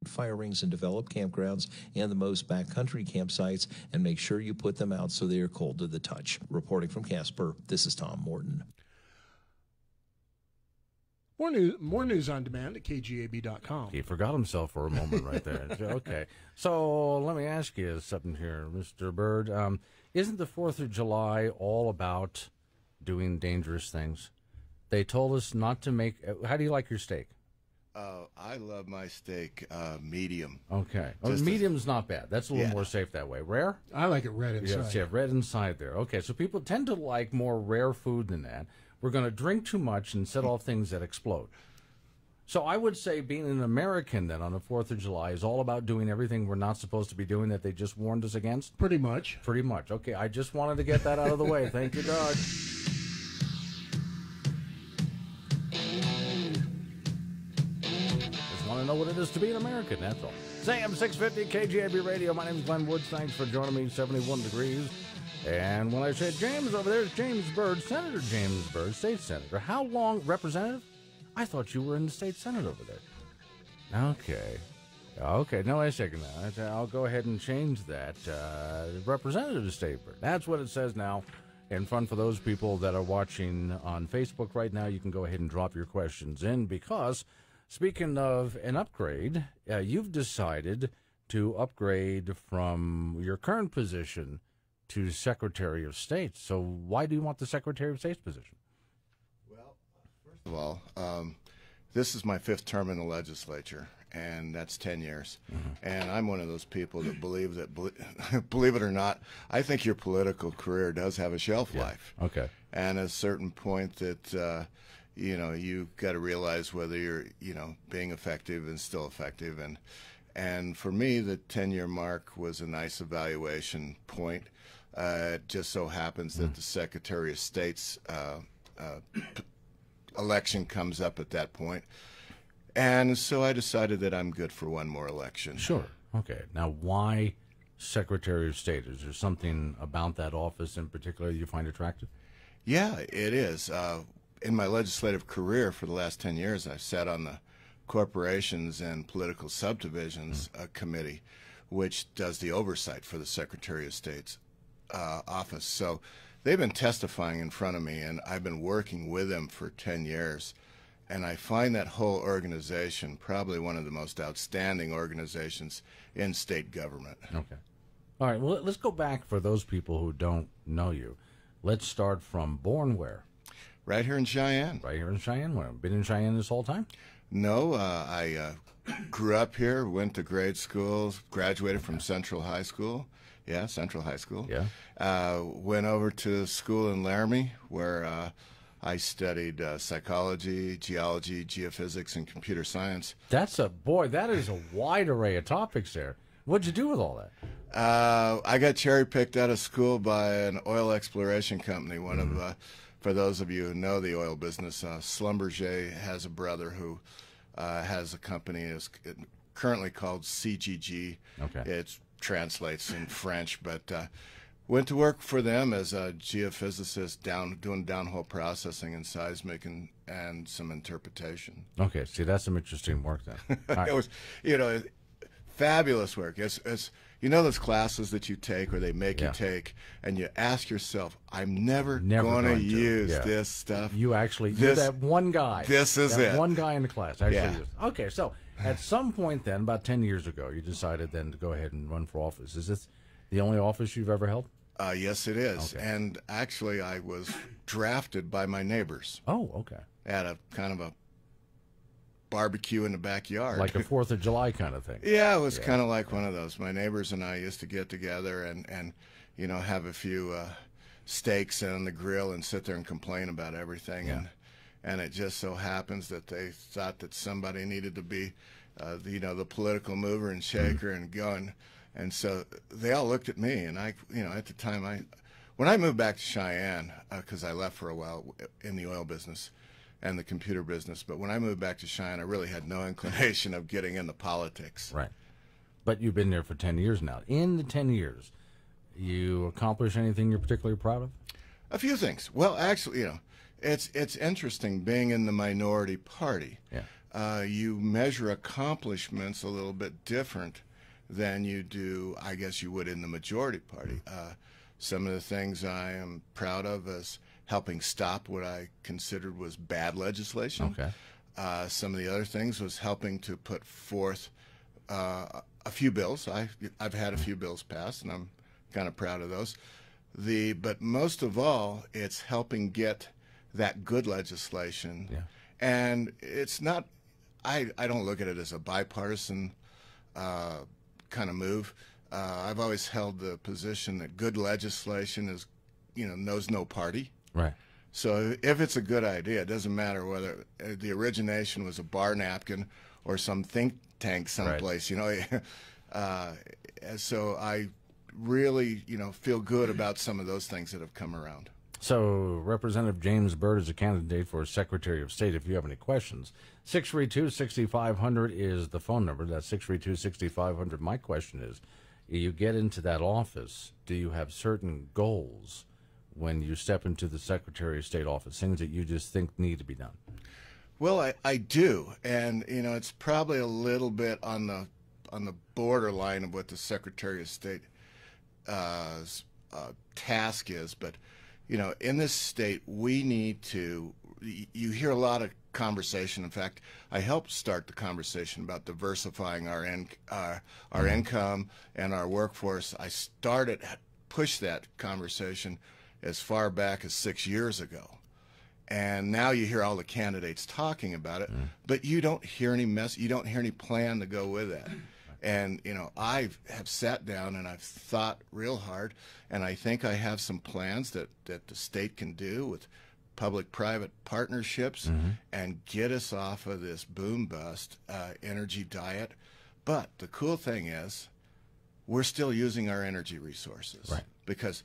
fire rings and developed campgrounds and the most backcountry campsites, and make sure you put them out so they are cold to the touch. Reporting from Casper, this is Tom Morton. More news on demand at KGAB.com. He forgot himself for a moment right there. Okay. So let me ask you something here, Mr. Byrd. Isn't the 4th of July all about doing dangerous things? They told us not to make... How do you like your steak? I love my steak medium. Okay. Medium's not bad. That's a little more safe that way. Rare? I like it red inside. Yes, yeah, red inside there. Okay, so people tend to like more rare food than that. We're going to drink too much and set off things that explode. So I would say being an American then on the 4th of July is all about doing everything we're not supposed to be doing that they just warned us against? Pretty much. Pretty much. Okay, I just wanted to get that out of the way. Thank you, Doug. Just want to know what it is to be an American, that's all. Sam 650 KGAB Radio. My name is Glenn Woods. Thanks for joining me. 71 degrees. And when I said James over there, it's James Byrd, Senator James Byrd, state senator. How long, representative? I thought you were in the state senate over there. Okay, no, wait a second now. I'll go ahead and change that. Representative State Byrd. That's what it says now. And fun for those people that are watching on Facebook right now, you can go ahead and drop your questions in because, speaking of an upgrade, you've decided to upgrade from your current position to Secretary of State. So why do you want the Secretary of State's position? Well, first of all, this is my 5th term in the legislature, and that's 10 years. Mm-hmm. And I'm one of those people that believe that, believe it or not, I think your political career does have a shelf life. Okay. And at a certain point that, you've got to realize whether you're, being effective and still effective. And for me, the 10-year mark was a nice evaluation point. It just so happens that the Secretary of State's election comes up at that point. And so I decided that I'm good for one more election. Sure. Okay. Now, why Secretary of State? Is there something about that office in particular you find attractive? Yeah, it is. In my legislative career for the last 10 years, I've sat on the Corporations and Political Subdivisions Committee, which does the oversight for the Secretary of State's office. So they've been testifying in front of me, and I've been working with them for 10 years. And I find that whole organization probably one of the most outstanding organizations in state government. Okay. All right. Well, let's go back for those people who don't know you. Let's start from born where? Right here in Cheyenne. Right here in Cheyenne. Where? Been in Cheyenne this whole time? No, I grew up here, went to grade school, graduated from Central High School. Yeah, Central High School. Yeah. Went over to school in Laramie where I studied psychology, geology, geophysics, and computer science. That is a wide array of topics there. What'd you do with all that? I got cherry-picked out of school by an oil exploration company. One of, for those of you who know the oil business, Schlumberger has a brother who has a company is currently called CGG. Okay. It translates in French, but went to work for them as a geophysicist, doing downhole processing and seismic and some interpretation. Okay, see, that's some interesting work then. It was, fabulous work. It's those classes that you take or they make you take, and you ask yourself, I'm never going to use this stuff. You're that one guy. This is that it. One guy in the class actually used. Okay, so at some point then, about 10 years ago, you decided then to go ahead and run for office. Is this the only office you've ever held? Yes, it is. Okay. And actually, I was drafted by my neighbors. Oh, okay. At a kind of a barbecue in the backyard. Like a 4th of July kind of thing. Yeah, it was kind of like one of those. My neighbors and I used to get together and have a few steaks on the grill and sit there and complain about everything. Yeah. And it just so happens that they thought that somebody needed to be, the political mover and shaker and going. And so they all looked at me, and I, at the time, when I moved back to Cheyenne, because I left for a while in the oil business and the computer business, but when I moved back to Cheyenne, I really had no inclination of getting into politics. Right. But you've been there for 10 years now. In the 10 years, you accomplish anything you're particularly proud of? A few things. Well, actually, it's interesting being in the minority party. Yeah. you measure accomplishments a little bit different than you do, I guess you would in the majority party. Some of the things I am proud of is helping stop what I considered was bad legislation. Okay. Some of the other things was helping to put forth a few bills. I've had a few bills passed, and I'm kind of proud of those. But most of all, it's helping get that good legislation. Yeah. And it's not, I don't look at it as a bipartisan kind of move. I've always held the position that good legislation is, knows no party. Right. So if it's a good idea, it doesn't matter whether the origination was a bar napkin or some think tank someplace, so I really, feel good about some of those things that have come around. So Representative James Byrd is a candidate for Secretary of State. If you have any questions, 632-6500 is the phone number. That's 632-6500. My question is, you get into that office, do you have certain goals when you step into the Secretary of State office, things that you just think need to be done? Well, I do, and it's probably a little bit on the borderline of what the Secretary of State task is, but in this state we need to. You hear a lot of conversation. In fact, I helped start the conversation about diversifying our income and our workforce. I pushed that conversation as far back as 6 years ago. And now you hear all the candidates talking about it, but you don't hear any you don't hear any plan to go with that. And, I have sat down and I've thought real hard, and I think I have some plans that the state can do with public-private partnerships and get us off of this boom-bust energy diet. But the cool thing is we're still using our energy resources. Right. Because,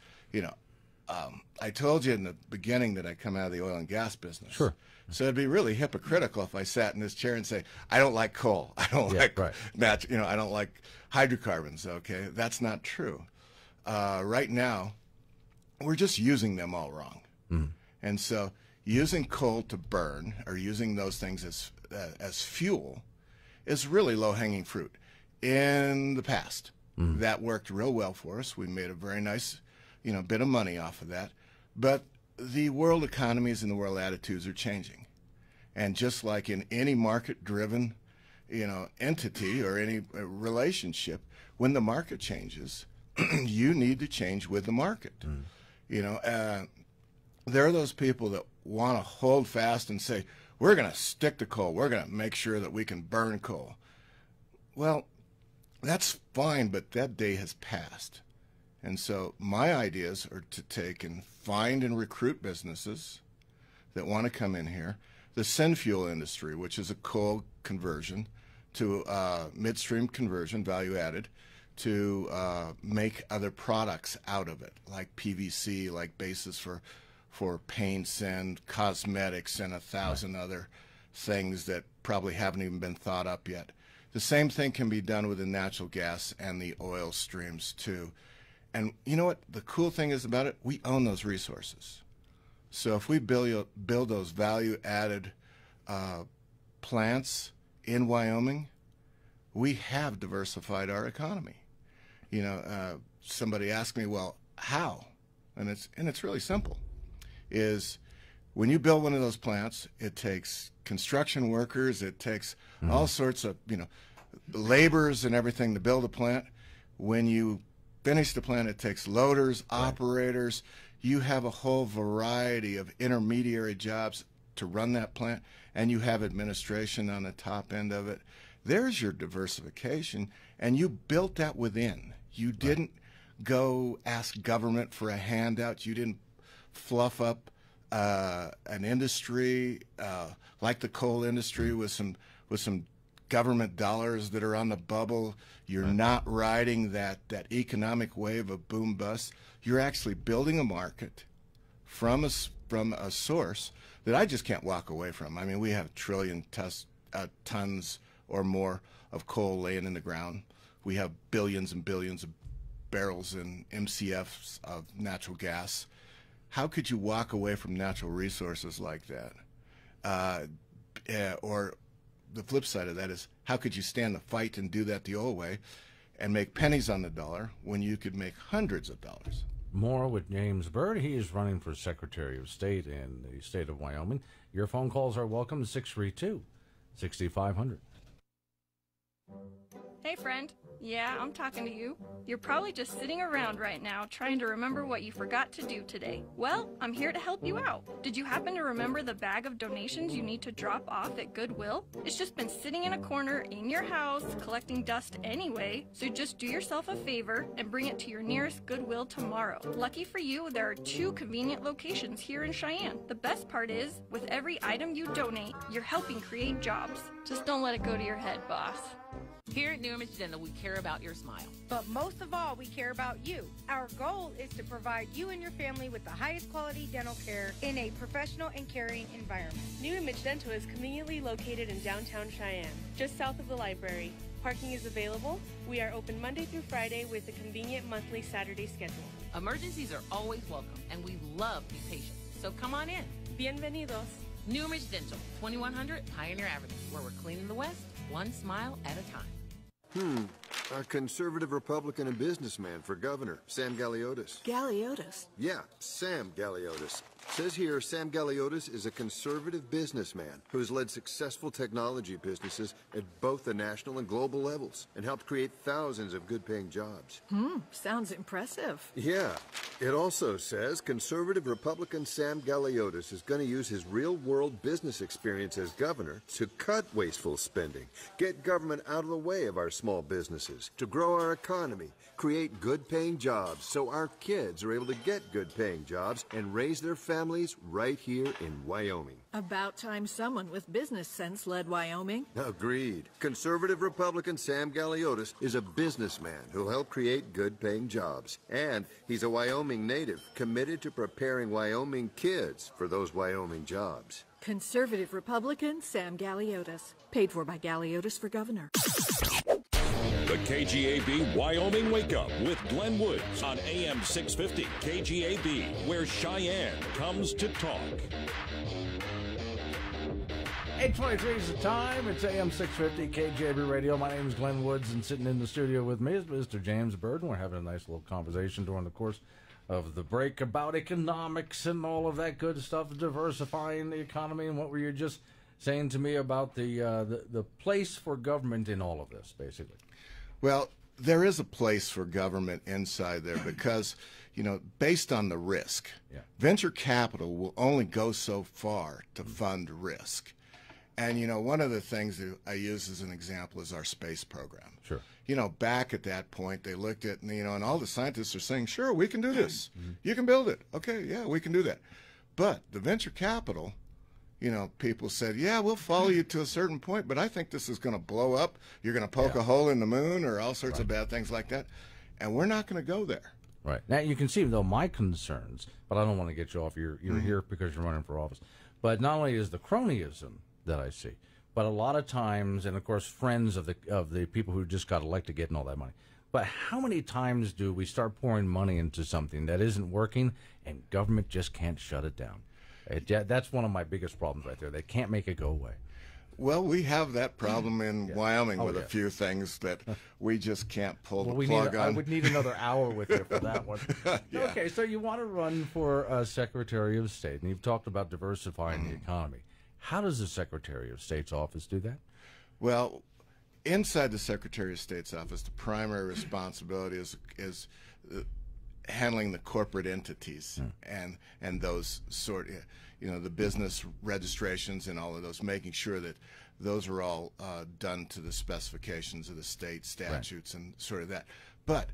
I told you in the beginning that I come out of the oil and gas business. Sure. So it'd be really hypocritical if I sat in this chair and say, I don't like coal. I don't like I don't like hydrocarbons. Okay, that's not true. Right now, we're just using them all wrong. And so using coal to burn or using those things as fuel is really low-hanging fruit. In the past, that worked real well for us. We made a very nice bit of money off of that. But the world economies and the world attitudes are changing. And just like in any market-driven, entity or any relationship, when the market changes, you need to change with the market. There are those people that want to hold fast and say, we're going to stick to coal. We're going to make sure that we can burn coal. Well, that's fine, but that day has passed. And so my ideas are to take and find and recruit businesses that want to come in here. The synfuel industry, which is a coal conversion to midstream conversion, value added, to make other products out of it, like PVC, like bases for paints and cosmetics and 1,000 other things that probably haven't even been thought up yet. The same thing can be done with the natural gas and the oil streams too. And you know what the cool thing is about it? We own those resources. So if we build those value-added plants in Wyoming, we have diversified our economy. Somebody asked me, well, how? And it's really simple. Is when you build one of those plants, it takes construction workers, it takes all sorts of laborers and everything to build a plant. When you finish the plant, it takes loaders, operators. You have a whole variety of intermediary jobs to run that plant, and you have administration on the top end of it. There's your diversification, and you built that within. You didn't go ask government for a handout. You didn't fluff up an industry like the coal industry with some government dollars that are on the bubble. You're not riding that economic wave of boom bust. You're actually building a market from a source that I just can't walk away from. I mean, we have 1 trillion tons or more of coal laying in the ground. We have billions and billions of barrels and MCFs of natural gas. How could you walk away from natural resources like that? Or the flip side of that is, how could you stand the fight and do that the old way and make pennies on the dollar when you could make hundreds of dollars? More with James Byrd. He is running for Secretary of State in the state of Wyoming. Your phone calls are welcome, 632-6500. Hey friend, yeah, I'm talking to you. You're probably just sitting around right now trying to remember what you forgot to do today. Well, I'm here to help you out. Did you happen to remember the bag of donations you need to drop off at Goodwill? It's just been sitting in a corner in your house collecting dust anyway, so just do yourself a favor and bring it to your nearest Goodwill tomorrow. Lucky for you, there are 2 convenient locations here in Cheyenne. The best part is, with every item you donate, you're helping create jobs. Just don't let it go to your head, boss. Here at New Image Dental, we care about your smile. But most of all, we care about you. Our goal is to provide you and your family with the highest quality dental care in a professional and caring environment. New Image Dental is conveniently located in downtown Cheyenne, just south of the library. Parking is available. We are open Monday through Friday with a convenient monthly Saturday schedule. Emergencies are always welcome, and we love new patients. So come on in. Bienvenidos. New Image Dental, 2100 Pioneer Avenue, where we're cleaning the West, one smile at a time. A conservative Republican and businessman for governor, Sam Galeotis. Galeotis? Yeah, Sam Galeotis. Says here, Sam Galeotis is a conservative businessman who has led successful technology businesses at both the national and global levels and helped create thousands of good-paying jobs. Sounds impressive. Yeah. It also says conservative Republican Sam Galeotis is going to use his real-world business experience as governor to cut wasteful spending, get government out of the way of our small businesses, to grow our economy, create good-paying jobs so our kids are able to get good-paying jobs and raise their families right here in Wyoming. About time someone with business sense led Wyoming. Agreed. Conservative Republican Sam Galeotis is a businessman who'll help create good-paying jobs. And he's a Wyoming native, committed to preparing Wyoming kids for those Wyoming jobs. Conservative Republican Sam Galeotis. Paid for by Galeotis for governor. The KGAB Wyoming Wake Up with Glenn Woods on AM 650 KGAB, where Cheyenne comes to talk. 8:23 is the time. It's AM 650 KGAB Radio. My name is Glenn Woods, and sitting in the studio with me is Mr. James Byrd, and we're having a nice little conversation during the course of the break about economics and all of that good stuff, diversifying the economy, and what were you just saying to me about the place for government in all of this, basically? Well, there is a place for government inside there because, based on the risk, venture capital will only go so far to fund risk. And, one of the things that I use as an example is our space program. Sure. Back at that point, they looked at, and all the scientists are saying, sure, we can do this. You can build it. Okay, yeah, we can do that. But the venture capital, people said, yeah, we'll follow you to a certain point, but I think this is going to blow up. You're going to poke a hole in the moon or all sorts of bad things like that. And we're not going to go there. Right. Now, you can see, though, my concerns, but I don't want to get you off. You're here because you're running for office. But not only is the cronyism that I see, but a lot of times, and of course, friends of the people who just got elected getting all that money. But how many times do we start pouring money into something that isn't working and government just can't shut it down? That's one of my biggest problems right there. They can't make it go away. Well, we have that problem in Wyoming with a few things that we just can't pull the plug on. I would need another hour with you for that one. Okay, so you want to run for Secretary of State, and you've talked about diversifying the economy. How does the Secretary of State's office do that? Well, inside the Secretary of State's office, the primary responsibility is handling the corporate entities and those sort of, the business registrations and all of those, making sure that those are all done to the specifications of the state statutes and sort of that. But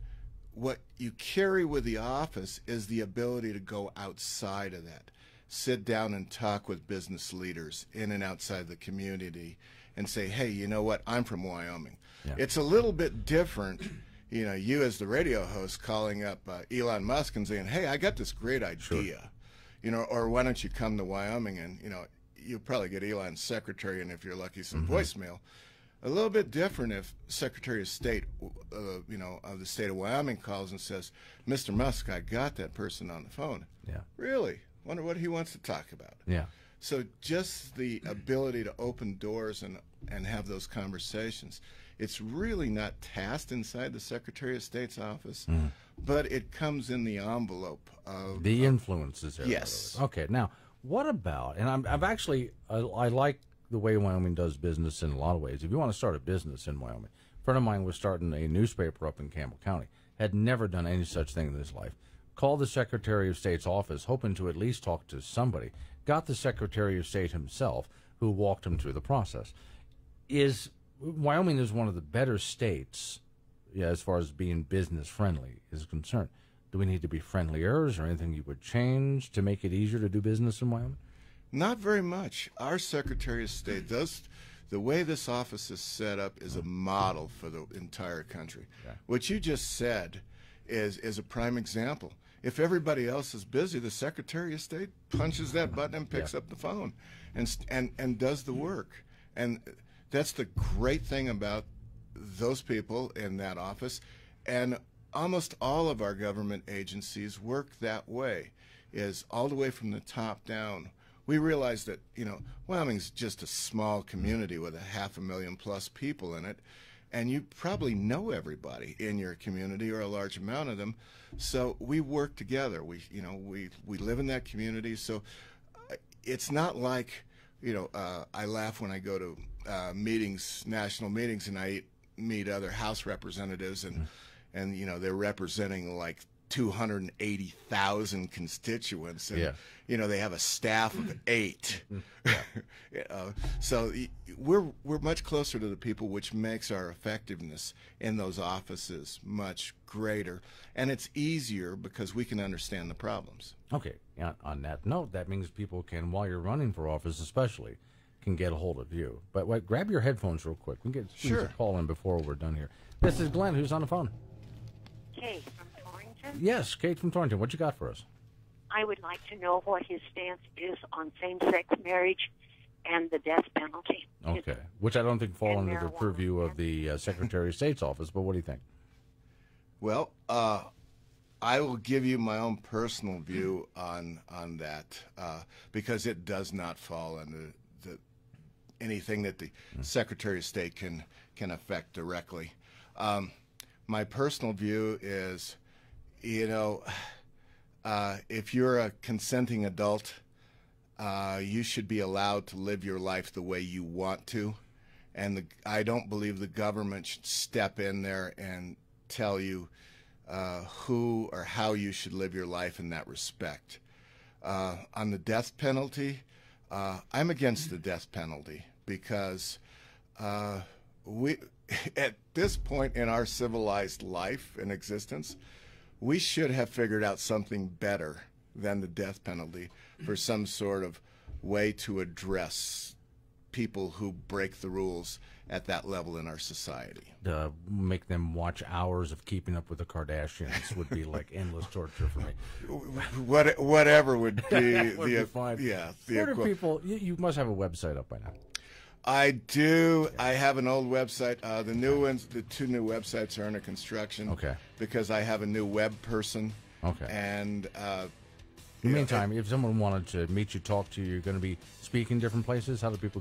what you carry with the office is the ability to go outside of that, sit down and talk with business leaders in and outside the community and say, hey, you know what, I'm from Wyoming. Yeah. It's a little bit different, you as the radio host calling up Elon Musk and saying, hey, I got this great idea, or why don't you come to Wyoming and, you'll probably get Elon's secretary and if you're lucky some voicemail. A little bit different if Secretary of State, of the state of Wyoming calls and says, Mr. Musk, I got that person on the phone. Yeah. Really? Wonder what he wants to talk about. Yeah. So just the ability to open doors and have those conversations, it's really not tasked inside the Secretary of State's office, but it comes in the envelope of the influences there. Yes. Okay. Now, what about? And I've actually I like the way Wyoming does business in a lot of ways. If you want to start a business in Wyoming, a friend of mine was starting a newspaper up in Campbell County. Had never done any such thing in his life. Called the Secretary of State's office, hoping to at least talk to somebody. Got the Secretary of State himself, who walked him through the process. Wyoming is one of the better states, as far as being business friendly is concerned. Do we need to be friendlier? Is there anything you would change to make it easier to do business in Wyoming? Not very much. Our Secretary of State does. The way this office is set up is a model for the entire country. Yeah. What you just said is a prime example. If everybody else is busy, the Secretary of State punches that button and picks up the phone and does the work. And that's the great thing about those people in that office. And almost all of our government agencies work that way, is all the way from the top down. We realize that, Wyoming's just a small community with 500,000+ people in it, and you probably know everybody in your community or a large amount of them. So we work together. We live in that community. So it's not like, I laugh when I go to meetings, national meetings, and I meet other House representatives, and they're representing like 280,000 constituents, and they have a staff of 8. So we're much closer to the people, which makes our effectiveness in those offices much greater, and it's easier because we can understand the problems. Okay. On that note, that means people can, while you're running for office, especially, can get a hold of you. But grab your headphones real quick. We can get a call in before we're done here. This is Glenn. Who's on the phone? Kate from Torrington. Yes, Kate from Torrington. What you got for us? I would like to know what his stance is on same-sex marriage and the death penalty. Okay, which I don't think fall under the purview of the Secretary of State's office, but what do you think? Well, I will give you my own personal view on that, because it does not fall under anything that the Secretary of State can affect directly. My personal view is, if you're a consenting adult, you should be allowed to live your life the way you want to, and I don't believe the government should step in there and tell you who or how you should live your life in that respect. On the death penalty, I'm against the death penalty because we, at this point in our civilized life and existence, we should have figured out something better than the death penalty for some sort of way to address people who break the rules at that level in our society. Make them watch hours of Keeping Up with the Kardashians would be like endless torture for me. Whatever would be would be fine. Yeah. Where do people? You must have a website up by now. I do. I have an old website. The new ones, the 2 new websites are under construction. Okay. Because I have a new web person. Okay. And in the meantime, if someone wanted to meet you, talk to you, you're going to be speaking different places. How do people